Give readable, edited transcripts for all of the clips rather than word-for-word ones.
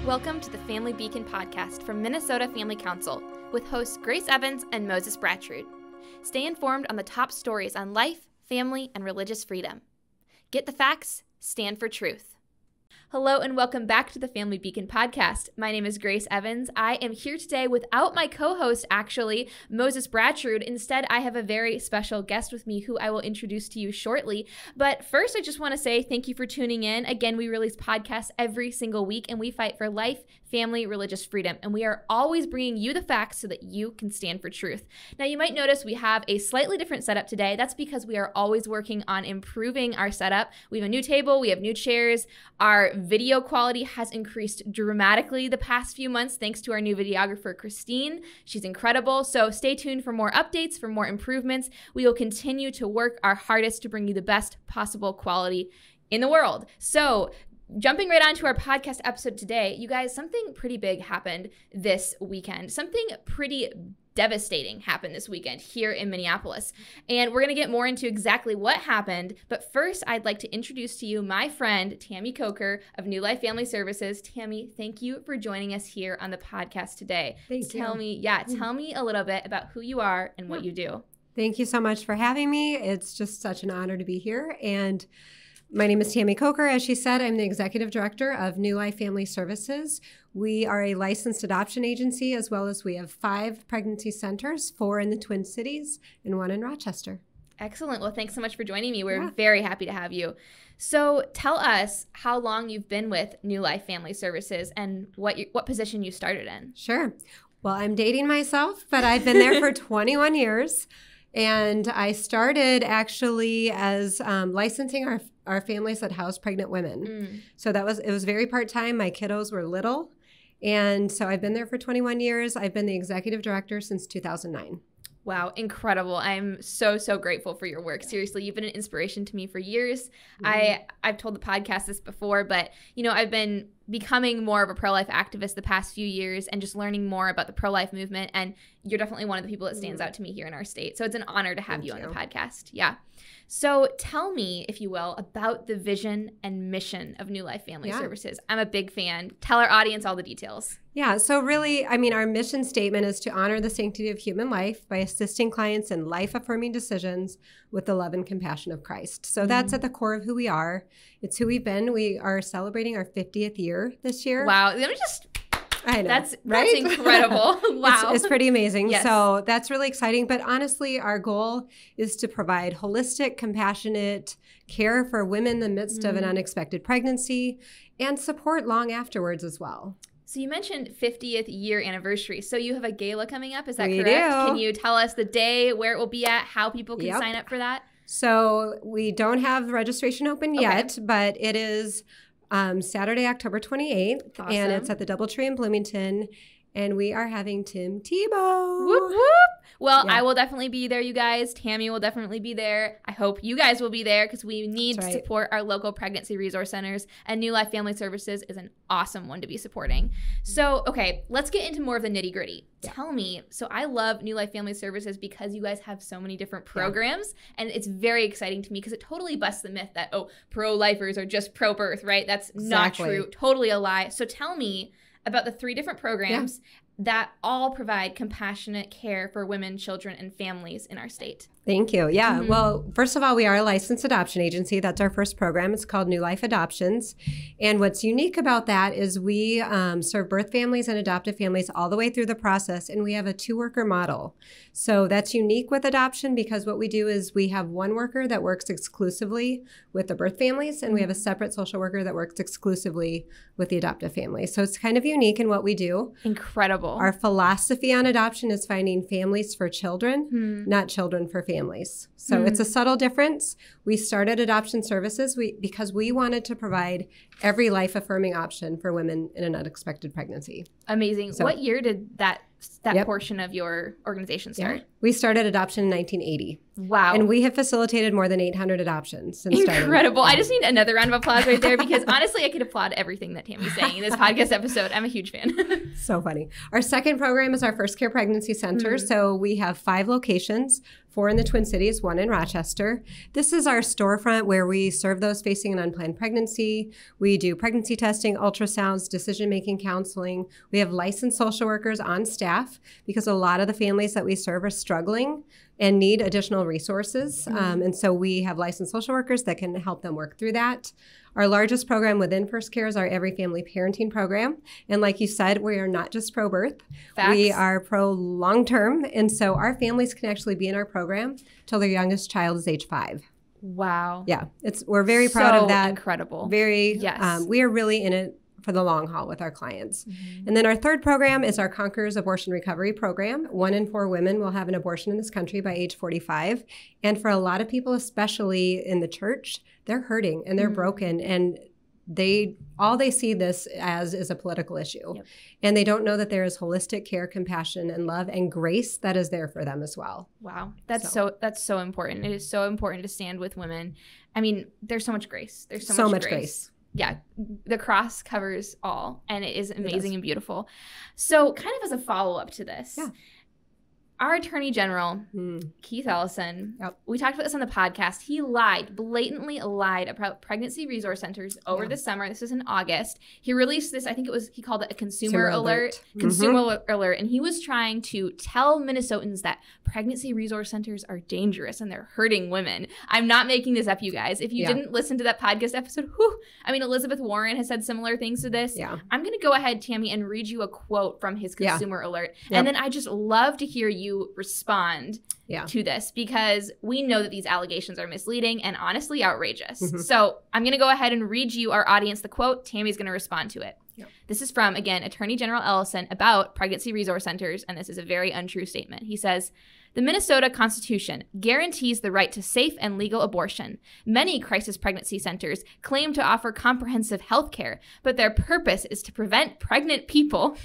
Welcome to the Family Beacon podcast from Minnesota Family Council with hosts Grace Evans and Moses Brattrud. Stay informed on the top stories on life, family, and religious freedom. Get the facts, stand for truth. Hello and welcome back to the Family Beacon podcast. My name is Grace Evans. I am here today without my co-host, actually, Moses Brattrud. Instead, I have a very special guest with me who I will introduce to you shortly. But first, I just want to say thank you for tuning in. Again, we release podcasts every single week, and we fight for life, family, religious freedom. And we are always bringing you the facts so that you can stand for truth. Now, you might notice we have a slightly different setup today. That's because we are always working on improving our setup. We have a new table, we have new chairs. Our video quality has increased dramatically the past few months thanks to our new videographer, Christine. She's incredible. So stay tuned for more updates, for more improvements. We will continue to work our hardest to bring you the best possible quality in the world. So jumping right on to our podcast episode today, you guys, something pretty big happened this weekend. Something pretty devastating happened this weekend here in Minneapolis. And we're going to get more into exactly what happened. But first, I'd like to introduce to you my friend, Tammy Kocher of New Life Family Services. Tammy, thank you for joining us here on the podcast today. Tell me a little bit about who you are and what you do. Thank you so much for having me. It's just such an honor to be here. And my name is Tammy Kocher. As she said, I'm the Executive Director of New Life Family Services. We are a licensed adoption agency, as well as we have 5 pregnancy centers, 4 in the Twin Cities and 1 in Rochester. Excellent. Well, thanks so much for joining me. We're very happy to have you. So tell us how long you've been with New Life Family Services and what position you started in. Sure. Well, I'm dating myself, but I've been there for 21 years. And I started actually as licensing our families that house pregnant women. So it was very part-time. My kiddos were little. And so I've been there for 21 years. I've been the executive director since 2009. Wow, incredible. I'm so grateful for your work. Seriously, you've been an inspiration to me for years. I've told the podcast this before, but I've been becoming more of a pro-life activist the past few years and just learning more about the pro-life movement. And you're definitely one of the people that stands out to me here in our state. So it's an honor to have you on the podcast. Yeah. So tell me, if you will, about the vision and mission of New Life Family Services. I'm a big fan. Tell our audience all the details. Yeah. So really, our mission statement is to honor the sanctity of human life by assisting clients in life-affirming decisions with the love and compassion of Christ. So that's at the core of who we are. It's who we've been. We are celebrating our 50th year this year. Wow. I know, That's right? incredible. Wow. It's pretty amazing. Yes. So that's really exciting. But honestly, our goal is to provide holistic, compassionate care for women in the midst of an unexpected pregnancy and support long afterwards as well. So you mentioned 50th year anniversary. So you have a gala coming up. Is that We correct? do. Can you tell us the day, where it will be at, how people can sign up for that? So we don't have registration open yet, but it is Saturday, October 28th, Awesome. and it's at the Doubletree in Bloomington, and we are having Tim Tebow. Whoop, whoop. Well, I will definitely be there, you guys. Tammy will definitely be there. I hope you guys will be there because we need to support our local pregnancy resource centers, and New Life Family Services is an awesome one to be supporting. So, okay, let's get into more of the nitty-gritty. Tell me, so I love New Life Family Services because you guys have so many different programs, and it's very exciting to me because it totally busts the myth that, pro-lifers are just pro-birth, right? That's not true. Totally a lie. So tell me about the 3 different programs that all provide compassionate care for women, children, and families in our state. Thank you. Yeah. Well, first of all, we are a licensed adoption agency. That's our first program. It's called New Life Adoptions. And what's unique about that is we serve birth families and adoptive families all the way through the process. And we have a 2-worker model. So that's unique with adoption because what we do is we have one worker that works exclusively with the birth families, and we have a separate social worker that works exclusively with the adoptive families. So it's kind of unique in what we do. Incredible. Our philosophy on adoption is finding families for children, not children for families. So it's a subtle difference. We started adoption services because we wanted to provide every life-affirming option for women in an unexpected pregnancy. Amazing. So, what year did that portion of your organization start? We started adoption in 1980. Wow. And we have facilitated more than 800 adoptions since starting. Incredible. I just need another round of applause right there because honestly, I could applaud everything that Tammy's saying in this podcast episode. I'm a huge fan. So funny. Our second program is our First Care Pregnancy Center. So we have 5 locations, 4 in the Twin Cities, 1 in Rochester. This is our storefront where we serve those facing an unplanned pregnancy. We do pregnancy testing, ultrasounds, decision-making counseling. We have licensed social workers on staff because a lot of the families that we serve are struggling and need additional resources. And so we have licensed social workers that can help them work through that. Our largest program within First Care is our Every Family Parenting Program. And like you said, we are not just pro-birth. Facts. We are pro-long-term. And so our families can actually be in our program till their youngest child is age 5. Wow. Yeah, we're very proud of that. Incredible. Yes. We are really in it for the long haul with our clients. And then our third program is our Conquerors Abortion Recovery Program. 1 in 4 women will have an abortion in this country by age 45. And for a lot of people, especially in the church, they're hurting and they're broken, and all they see this as is a political issue. Yep. And they don't know that there is holistic care, compassion, and love and grace that is there for them as well. Wow. That's so important. It is so important to stand with women. I mean, there's so much grace. There's so much grace. Yeah, the cross covers all, and it is amazing and beautiful. So kind of as a follow-up to this, our Attorney General, Keith Ellison, we talked about this on the podcast. He blatantly lied about pregnancy resource centers over the summer. This was in August. He released this, he called it a consumer alert. Consumer alert. And he was trying to tell Minnesotans that pregnancy resource centers are dangerous and they're hurting women. I'm not making this up, you guys. If you didn't listen to that podcast episode, Elizabeth Warren has said similar things to this. Yeah. I'm going to go ahead, Tammy, and read you a quote from his consumer alert. Yep. And then I just love to hear you respond to this because we know that these allegations are misleading and honestly outrageous. So I'm going to go ahead and read you, our audience, the quote. Tammy's going to respond to it. Yep. This is from, again, Attorney General Ellison about pregnancy resource centers, and this is a very untrue statement. He says, "The Minnesota Constitution guarantees the right to safe and legal abortion. Many crisis pregnancy centers claim to offer comprehensive health care, but their purpose is to prevent pregnant people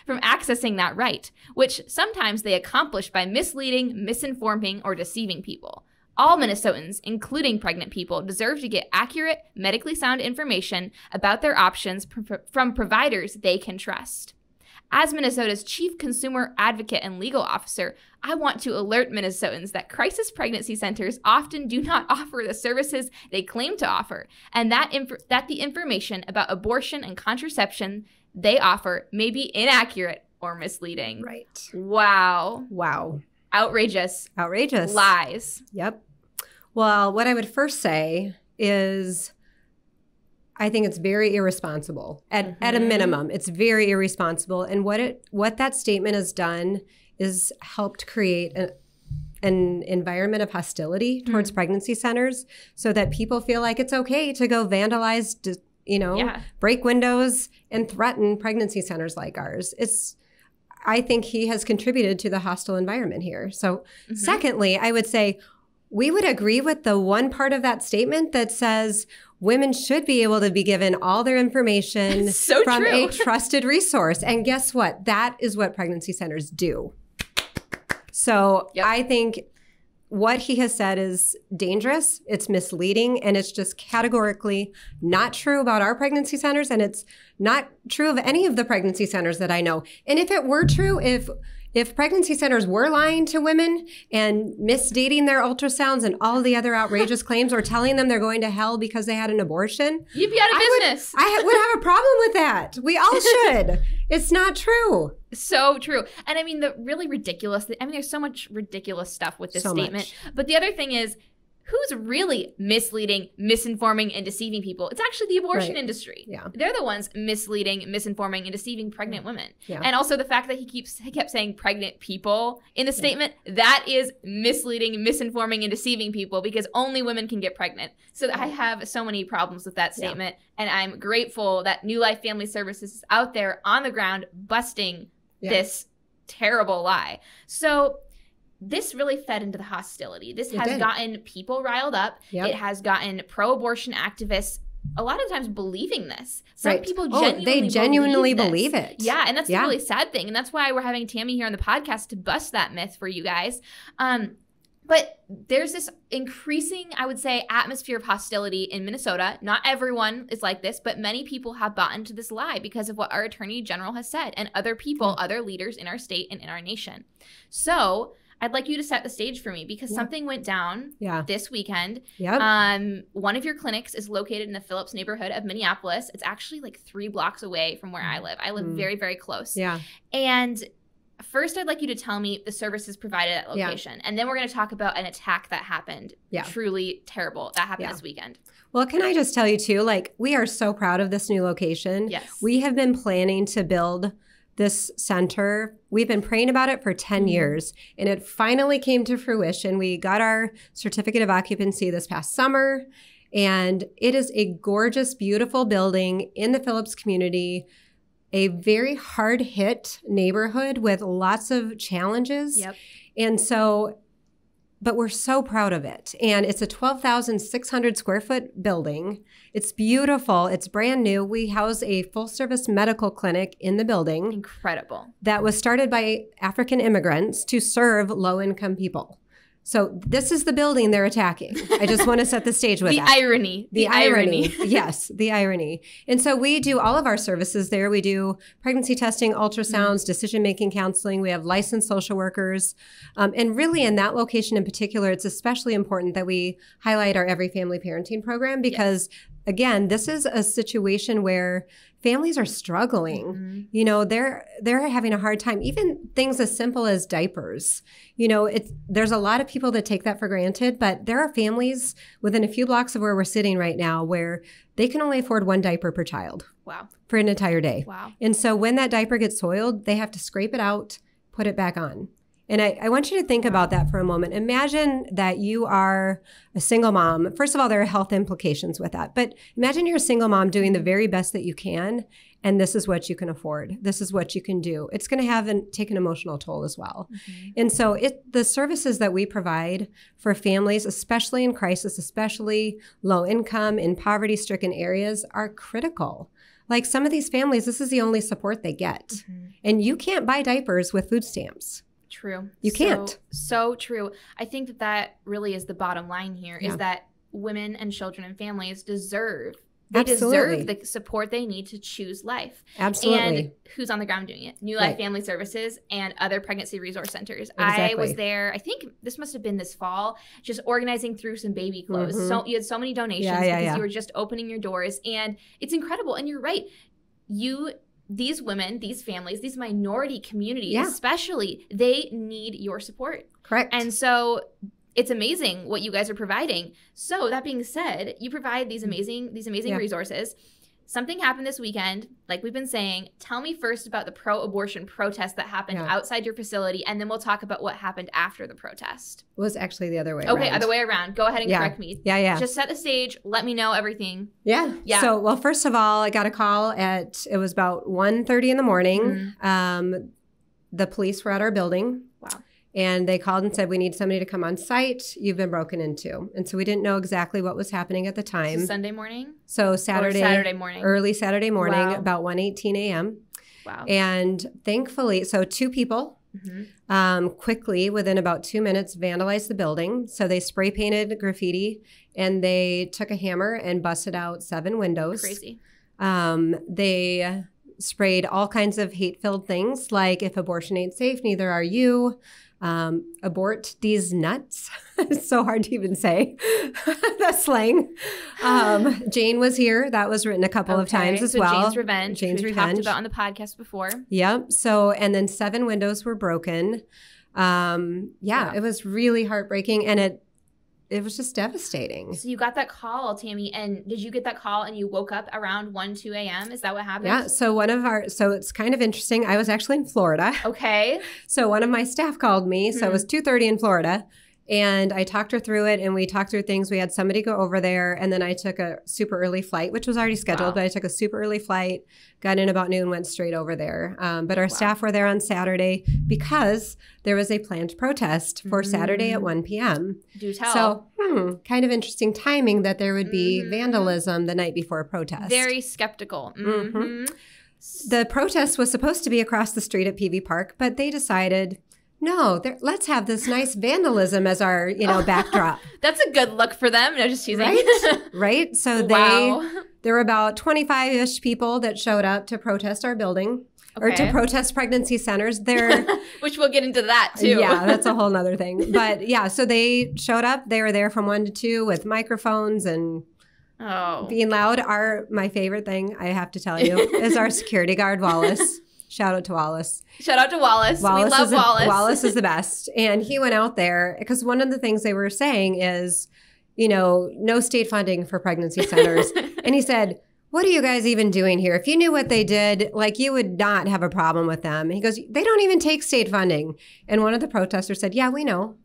from accessing that right, which sometimes they accomplish by misleading, misinforming, or deceiving people. All Minnesotans, including pregnant people, deserve to get accurate, medically sound information about their options from providers they can trust. As Minnesota's chief consumer advocate and legal officer, I want to alert Minnesotans that crisis pregnancy centers often do not offer the services they claim to offer, and that the information about abortion and contraception they offer may be inaccurate or misleading." Right. Wow. Outrageous. Lies. Yep. Well, what I would first say is I think it's very irresponsible. At a minimum, it's very irresponsible. And what that statement has done is helped create an environment of hostility towards pregnancy centers so that people feel like it's okay to go vandalize, break windows and threaten pregnancy centers like ours. I think he has contributed to the hostile environment here. So secondly, I would say we would agree with the one part of that statement that says women should be able to be given all their information from a trusted resource. And guess what? That is what pregnancy centers do. So I think what he has said is dangerous, it's misleading, and it's just categorically not true about our pregnancy centers, and it's not true of any of the pregnancy centers that I know. And if it were true, if pregnancy centers were lying to women and misdating their ultrasounds and all the other outrageous claims or telling them they're going to hell because they had an abortion, you'd be out of business. I would have a problem with that. We all should. It's not true. So true. And I mean, there's so much ridiculous stuff with this statement. But the other thing is, who's really misleading, misinforming, and deceiving people? It's actually the abortion industry. Yeah. They're the ones misleading, misinforming, and deceiving pregnant women. Yeah. And also the fact that he kept saying pregnant people in the statement, that is misleading, misinforming, and deceiving people because only women can get pregnant. So I have so many problems with that statement. And I'm grateful that New Life Family Services is out there on the ground busting this terrible lie. So this really fed into the hostility. This has gotten people riled up. Yep. It has gotten pro-abortion activists a lot of times believing this. Some Right. people They genuinely believe believe it. Yeah, and that's the really sad thing. And that's why we're having Tammy here on the podcast to bust that myth for you guys. But there's this increasing, I would say, atmosphere of hostility in Minnesota. Not everyone is like this, but many people have bought into this lie because of what our Attorney General has said and other people, other leaders in our state and in our nation. So I'd like you to set the stage for me because something went down this weekend. One of your clinics is located in the Phillips neighborhood of Minneapolis. It's actually like 3 blocks away from where I live. I live very, very close. And first, I'd like you to tell me the services provided at location. And then we're going to talk about an attack that happened. Truly terrible. That happened this weekend. Well, can I just tell you too, like, we are so proud of this new location. Yes. We have been planning to build this center. We've been praying about it for 10 years, and it finally came to fruition. We got our certificate of occupancy this past summer, and it is a gorgeous, beautiful building in the Phillips community, a very hard-hit neighborhood with lots of challenges. And so, but we're so proud of it. And it's a 12,600 square foot building. It's beautiful. It's brand new. We house a full-service medical clinic in the building. Incredible. That was started by African immigrants to serve low-income people. So this is the building they're attacking. I just want to set the stage with the that. irony. The irony. Yes, the irony. And so we do all of our services there. We do pregnancy testing, ultrasounds, decision-making counseling. We have licensed social workers. And really in that location in particular, it's especially important that we highlight our Every Family Parenting program because, again, this is a situation where families are struggling. You know, they're having a hard time. Even things as simple as diapers. You know, there's a lot of people that take that for granted, but there are families within a few blocks of where we're sitting right now where they can only afford 1 diaper per child. Wow. For an entire day. Wow. And so when that diaper gets soiled, they have to scrape it out, put it back on. And I want you to think about that for a moment. Imagine that you are a single mom. First of all, there are health implications with that. But imagine you're a single mom doing the very best that you can, and this is what you can afford. This is what you can do. It's going to take an emotional toll as well. And so the services that we provide for families, especially in crisis, especially low income, in poverty-stricken areas, are critical. Like some of these families, this is the only support they get. And you can't buy diapers with food stamps. True. You can't. So true. I think that really is the bottom line here is that women and children and families deserve the support they need to choose life. Absolutely. And who's on the ground doing it? New Life Family Services and other pregnancy resource centers. I was there, I think this must have been this fall, just organizing through some baby clothes. So you had so many donations because you were just opening your doors. And it's incredible. And you're right. These women, these families, these minority communities especially, they need your support. Correct. And so it's amazing what you guys are providing. So that being said, you provide these amazing resources. Something happened this weekend, like we've been saying. Tell me first about the pro-abortion protest that happened outside your facility, and then we'll talk about what happened after the protest. It was actually the other way around. Okay, other way around. Go ahead and correct me. Just set the stage. Let me know everything. Yeah. So, well, first of all, I got a call it was about 1:30 in the morning. The police were at our building. Wow. And they called and said, we need somebody to come on site. You've been broken into. And so we didn't know exactly what was happening at the time. Sunday morning? So Saturday morning. Early Saturday morning, about 1:18 a.m. Wow. And thankfully, so 2 people quickly, within about 2 minutes, vandalized the building. So they spray painted graffiti and they took a hammer and busted out 7 windows. Crazy. They sprayed all kinds of hate-filled things like, if abortion ain't safe, neither are you. Abort these nuts. It's so hard to even say. That's slang. Jane was here. That was written a couple of times as well. Jane's Revenge. We've talked about on the podcast before. Yep. So, and then 7 windows were broken. It was really heartbreaking, and it was just devastating. So you got that call, Tammy, and did you get that call and you woke up around 2 a.m.? Is that what happened? Yeah. So it's kind of interesting. I was actually in Florida. Okay. So one of my staff called me. So it was 2:30 in Florida. And I talked her through it, and we talked through things. We had somebody go over there, and then I took a super early flight, which was already scheduled, but I took a super early flight, got in about noon, went straight over there. But our staff were there on Saturday because there was a planned protest for Saturday at 1 p.m. Do tell. So, kind of interesting timing that there would be vandalism the night before a protest. Very skeptical. The protest was supposed to be across the street at PV Park, but they decided, no, let's have this nice vandalism as our, backdrop. That's a good look for them. No, just teasing. Right? Right? So there were about 25-ish people that showed up to protest our building. Or to protest pregnancy centers. Which we'll get into that too. Yeah, that's a whole nother thing. But yeah, so they showed up. They were there from 1 to 2 with microphones and being loud. My favorite thing, I have to tell you, is our security guard, Wallace. Shout out to Wallace. Shout out to Wallace. We love Wallace. Wallace is the best. And he went out there because one of the things they were saying is, no state funding for pregnancy centers. And he said, what are you guys even doing here? If you knew what they did, you would not have a problem with them. And he goes, they don't even take state funding. And one of the protesters said, yeah, we know.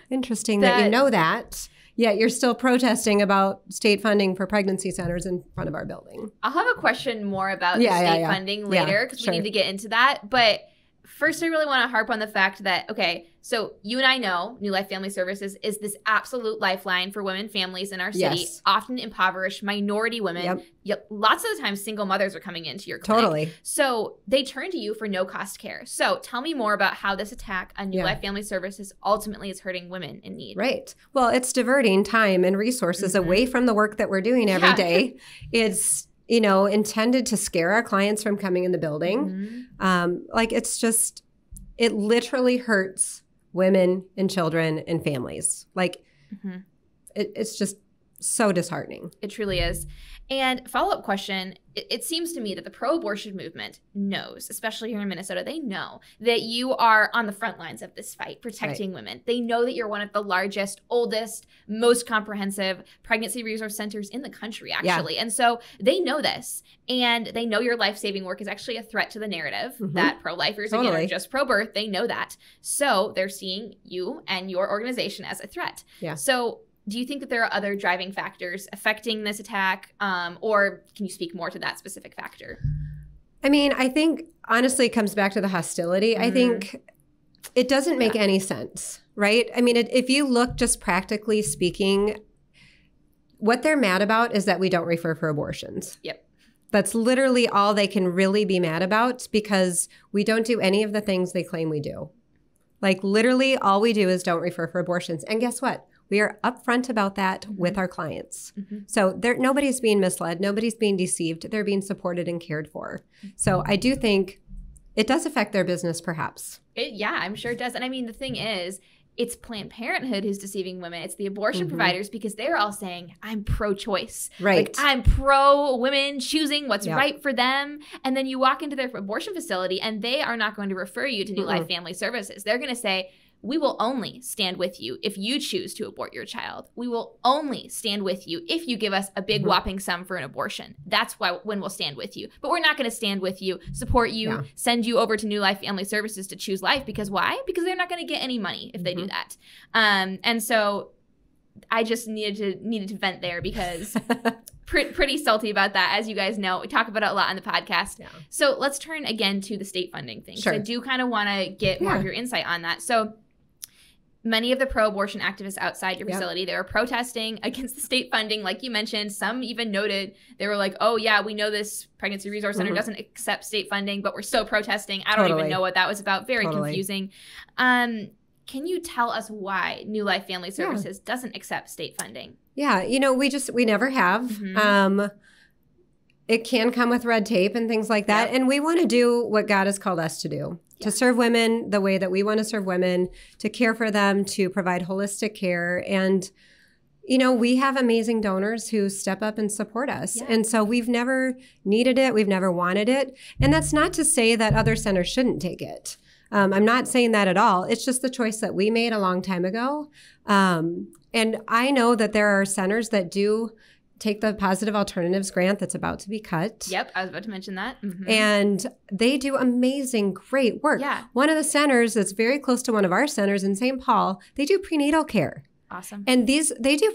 Interesting that you know that. Yet you're still protesting about state funding for pregnancy centers in front of our building. I'll have a question more about the state funding later because we need to get into that. But first, I really want to harp on the fact that, so you and I know New Life Family Services is this absolute lifeline for women families in our city, often impoverished, minority women. Lots of the time, single mothers are coming into your clinic. Totally. So they turn to you for no-cost care. So tell me more about how this attack on New Life Family Services ultimately is hurting women in need. Right. Well, it's diverting time and resources away from the work that we're doing every day. It's intended to scare our clients from coming in the building. It literally hurts women and children and families. It's just so disheartening. It truly is. And follow-up question, it seems to me that the pro-abortion movement knows, especially here in Minnesota, they know that you are on the front lines of this fight, protecting women. They know that you're one of the largest, oldest, most comprehensive pregnancy resource centers in the country, actually. And so they know this, and they know your life-saving work is actually a threat to the narrative that pro-lifers, again, are just pro-birth. They know that. So they're seeing you and your organization as a threat. So do you think that there are other driving factors affecting this attack, or can you speak more to that specific factor? I mean, I think, honestly, it comes back to the hostility. I think it doesn't make any sense, right? I mean, if you look just practically speaking, what they're mad about is that we don't refer for abortions. That's literally all they can really be mad about because we don't do any of the things they claim we do. Literally, all we do is don't refer for abortions. And guess what? We are upfront about that with our clients. So nobody's being misled. Nobody's being deceived. They're being supported and cared for. So I do think it does affect their business, perhaps. I'm sure it does. And I mean, the thing is, it's Planned Parenthood who's deceiving women. It's the abortion providers because they're all saying, I'm pro-choice. Right. I'm pro-women choosing what's right for them. And then you walk into their abortion facility and they are not going to refer you to New Life Family Services. They're going to say, we will only stand with you if you choose to abort your child. We will only stand with you if you give us a big whopping sum for an abortion. That's when we'll stand with you. But we're not going to stand with you, support you, send you over to New Life Family Services to choose life. Because why? Because they're not going to get any money if they do that. And so I just needed to vent there because pretty salty about that. As you guys know, we talk about it a lot on the podcast. So let's turn again to the state funding thing. So I do kind of want to get more of your insight on that. So many of the pro-abortion activists outside your facility, they were protesting against the state funding, like you mentioned. Some even noted, they were like, oh, yeah, we know this pregnancy resource center doesn't accept state funding, but we're still protesting. I don't even know what that was about. Very confusing. Can you tell us why New Life Family Services doesn't accept state funding? Yeah, we never have. It can come with red tape and things like that. And we want to do what God has called us to do. To serve women the way that we want to serve women, to care for them, to provide holistic care. And, we have amazing donors who step up and support us. And so we've never needed it. We've never wanted it. And that's not to say that other centers shouldn't take it. I'm not saying that at all. It's just the choice that we made a long time ago. And I know that there are centers that do take the Positive Alternatives grant that's about to be cut. Yep, I was about to mention that. Mm-hmm. And they do amazing, great work. Yeah. One of the centers that's very close to one of our centers in St. Paul, they do prenatal care. Awesome. And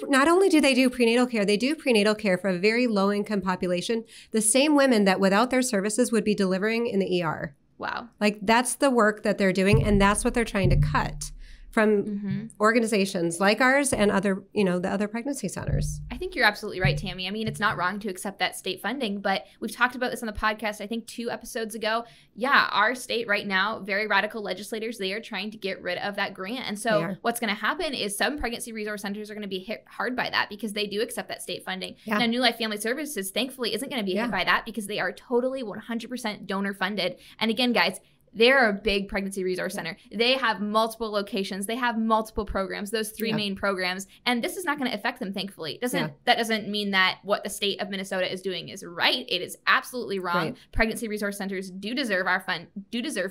not only do they do prenatal care, they do prenatal care for a very low income population. The same women that without their services would be delivering in the ER. Wow. Like that's the work that they're doing. And that's what they're trying to cut from organizations like ours and other, the other pregnancy centers. I think you're absolutely right, Tammy. I mean, it's not wrong to accept that state funding, but we've talked about this on the podcast, I think 2 episodes ago. Yeah, our state right now, very radical legislators, they are trying to get rid of that grant. And so what's going to happen is some pregnancy resource centers are going to be hit hard by that because they do accept that state funding. Yeah. Now, New Life Family Services, thankfully, isn't going to be hit by that because they are totally 100% donor funded. And again, guys, they're a big pregnancy resource center. They have multiple locations. They have multiple programs, those 3 main programs. And this is not going to affect them, thankfully. That doesn't mean that what the state of Minnesota is doing is right. It is absolutely wrong. Right. Pregnancy resource centers do deserve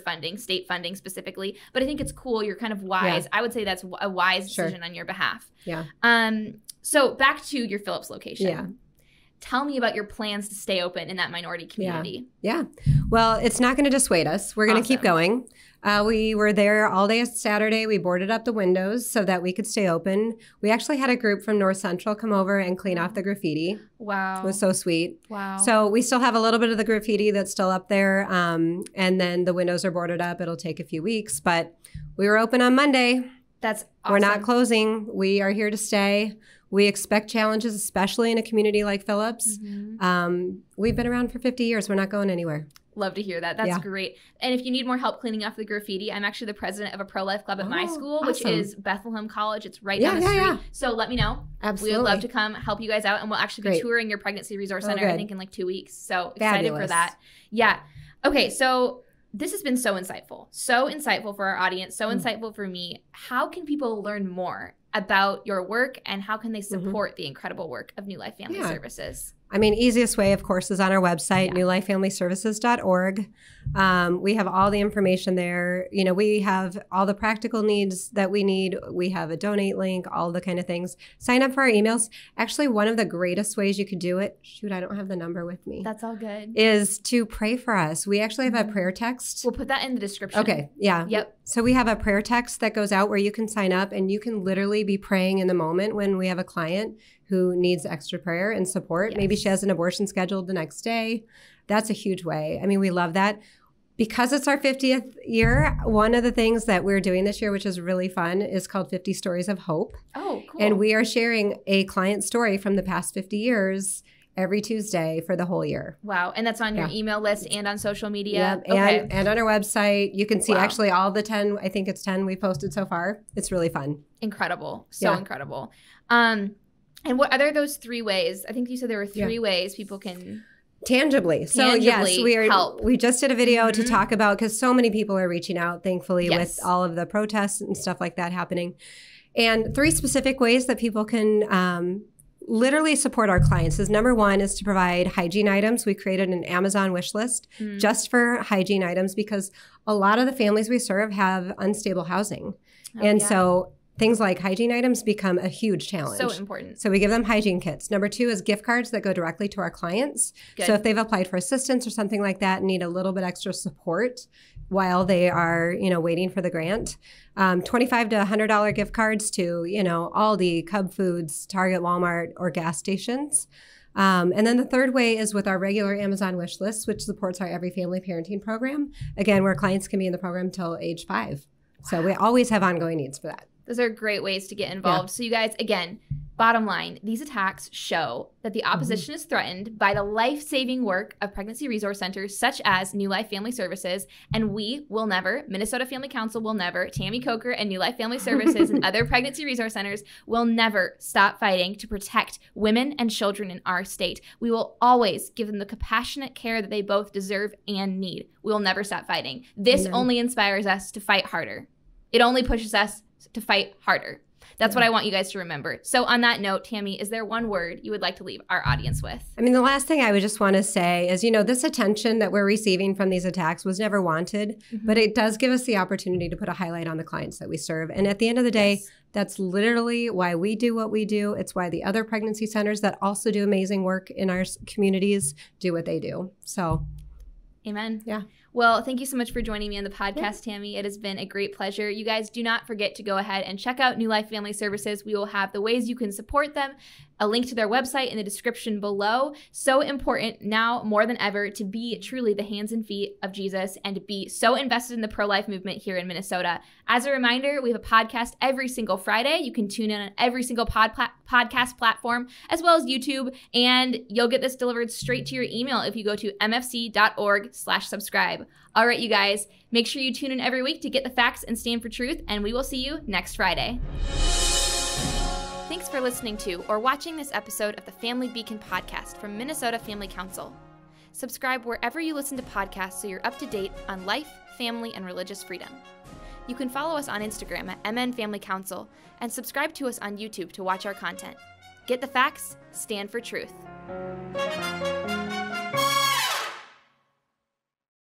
funding, state funding specifically. But I think it's cool. You're kind of wise. Yeah. I would say that's a wise decision on your behalf. Yeah. So back to your Phillips location. Yeah. Tell me about your plans to stay open in that minority community. Yeah. Well, it's not going to dissuade us. We're going to keep going. We were there all day Saturday. We boarded up the windows so that we could stay open. We actually had a group from North Central come over and clean off the graffiti. Wow. It was so sweet. Wow. So we still have a little bit of the graffiti that's still up there. And then the windows are boarded up. It'll take a few weeks, but we were open on Monday. That's awesome. We're not closing. We are here to stay. We expect challenges, especially in a community like Phillips. We've been around for 50 years. We're not going anywhere. Love to hear that. That's great. And if you need more help cleaning off the graffiti, I'm actually the president of a pro-life club at my school, which is Bethlehem College. It's right down the street. Yeah. So let me know. Absolutely. We would love to come help you guys out. And we'll actually be touring your pregnancy resource center, I think, in like 2 weeks. So excited for that. Yeah. Okay. So this has been so insightful for our audience, so insightful for me. How can people learn more about your work and how can they support the incredible work of New Life Family Services? I mean, easiest way, of course, is on our website, newlifefamilyservices.org. We have all the information there. We have all the practical needs that we need. We have a donate link, all the kind of things. Sign up for our emails. Actually, one of the greatest ways you could do it, I don't have the number with me. That's all good. Is to pray for us. We actually have a prayer text. We'll put that in the description. Okay. Yeah. Yep. So we have a prayer text that goes out where you can sign up and you can literally be praying in the moment when we have a client who needs extra prayer and support. Yes. Maybe she has an abortion scheduled the next day. That's a huge way. I mean, we love that. Because it's our 50th year, one of the things that we're doing this year, which is really fun, is called 50 Stories of Hope. Oh, cool. And we are sharing a client story from the past 50 years every Tuesday for the whole year. Wow. And that's on your email list and on social media? Yep. Okay. And on our website. You can see actually all the 10, I think it's 10 we've posted so far. It's really fun. Incredible. So incredible. And what are those 3 ways? I think you said there were 3 ways people can tangibly yes, help. We just did a video to talk about, because so many people are reaching out, thankfully, with all of the protests and stuff like that happening. And 3 specific ways that people can literally support our clients is number 1 is to provide hygiene items. We created an Amazon wish list just for hygiene items because a lot of the families we serve have unstable housing. So things like hygiene items become a huge challenge. So important. So we give them hygiene kits. Number 2 is gift cards that go directly to our clients. Good. So if they've applied for assistance or something like that and need a little bit extra support while they are, waiting for the grant, $25 to $100 gift cards to, Aldi, Cub Foods, Target, Walmart, or gas stations. And then the 3rd way is with our regular Amazon wish list, which supports our Every Family Parenting program. Again, where clients can be in the program till age 5. So we always have ongoing needs for that. Those are great ways to get involved. So you guys, again, bottom line, these attacks show that the opposition is threatened by the life-saving work of pregnancy resource centers such as New Life Family Services. And we will never, Minnesota Family Council will never, Tammy Kocher and New Life Family Services and other pregnancy resource centers will never stop fighting to protect women and children in our state. We will always give them the compassionate care that they both deserve and need. We will never stop fighting. This only inspires us to fight harder. It only pushes us to fight harder. That's what I want you guys to remember. So on that note, Tammy, is there one word you would like to leave our audience with? I mean, the last thing I would just want to say is, this attention that we're receiving from these attacks was never wanted, but it does give us the opportunity to put a highlight on the clients that we serve. And at the end of the day, that's literally why we do what we do. It's why the other pregnancy centers that also do amazing work in our communities do what they do. So, amen. Yeah. Well, thank you so much for joining me on the podcast, Tammy. It has been a great pleasure. You guys do not forget to go ahead and check out New Life Family Services. We will have the ways you can support them, a link to their website in the description below. So important now more than ever to be truly the hands and feet of Jesus and to be so invested in the pro-life movement here in Minnesota. As a reminder, we have a podcast every single Friday. You can tune in on every single podcast platform as well as YouTube, and you'll get this delivered straight to your email if you go to mfc.org/subscribe. All right, you guys, make sure you tune in every week to get the facts and stand for truth, and we will see you next Friday. Thanks for listening to or watching this episode of the Family Beacon podcast from Minnesota Family Council. Subscribe wherever you listen to podcasts so you're up to date on life, family, and religious freedom. You can follow us on Instagram at MN Family Council and subscribe to us on YouTube to watch our content. Get the facts, stand for truth.